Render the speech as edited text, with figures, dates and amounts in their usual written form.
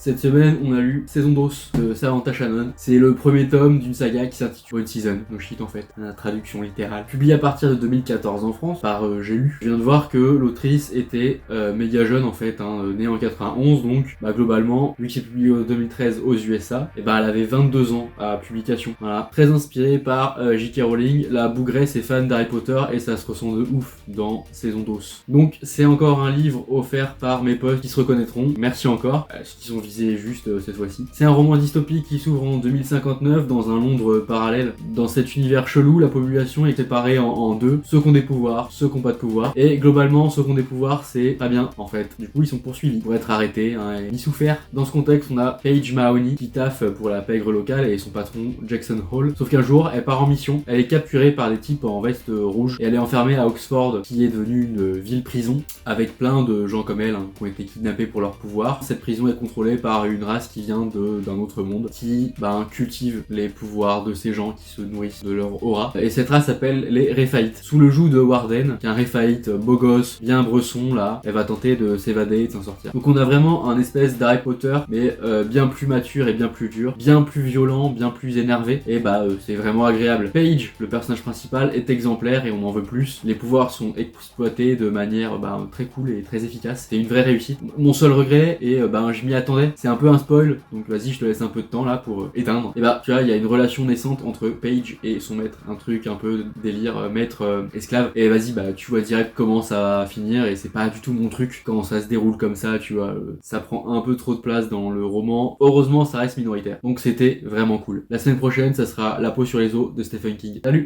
Cette semaine, on a lu Saison d'os de Samantha Shannon. C'est le premier tome d'une saga qui s'intitule One Season, no shit en fait, la traduction littérale. Publié à partir de 2014 en France par J'ai lu. Je viens de voir que l'autrice était méga jeune en fait, née en 91, donc globalement, vu que c'est publié en 2013 aux USA, et elle avait 22 ans à publication. Voilà. Très inspiré par J.K. Rowling, la bougresse est fan d'Harry Potter et ça se ressent de ouf dans Saison d'os. Donc c'est encore un livre offert par mes potes qui se reconnaîtront. Merci encore, ceux qui sont visés juste cette fois-ci. C'est un roman dystopique qui s'ouvre en 2059 dans un Londres parallèle. Dans cet univers chelou, la population est séparée en deux, ceux qui ont des pouvoirs, ceux qui n'ont pas de pouvoir. Et globalement, ceux qui ont des pouvoirs, c'est pas bien en fait. Du coup, ils sont poursuivis pour être arrêtés et y souffert. Dans ce contexte, on a Paige Mahoney qui taffe pour la pègre locale et son patron Jackson Hall. Sauf qu'un jour, elle part en mission, elle est capturée par des types en veste rouge et elle est enfermée à Oxford, qui est devenue une ville prison avec plein de gens comme elle qui ont été kidnappés pour leur pouvoir. Cette prison est contrôlée par une race qui vient d'un autre monde, qui cultive les pouvoirs de ces gens qui se nourrissent de leur aura. Et cette race s'appelle les Réphaïtes. Sous le joug de Warden, qui est un Réphaïte beau gosse, bien bresson là, elle va tenter de s'évader et de s'en sortir. Donc on a vraiment un espèce d'Harry Potter, mais bien plus mature et bien plus dur, bien plus violent, bien plus énervé, et c'est vraiment agréable. Paige, le personnage principal, est exemplaire et on en veut plus. Les pouvoirs sont exploités de manière très cool et très efficace. C'est une vraie réussite. Mon seul regret, et je m'y attendais, c'est un peu un spoil, donc vas-y, je te laisse un peu de temps là pour éteindre. Et tu vois, il y a une relation naissante entre Paige et son maître, un truc un peu délire maître-esclave, et vas-y, tu vois direct comment ça va finir, et c'est pas du tout mon truc, quand ça se déroule comme ça, tu vois, ça prend un peu trop de place dans le roman. Heureusement, ça reste minoritaire, donc c'était vraiment cool. La semaine prochaine, ça sera La peau sur les os de Stephen King. Salut!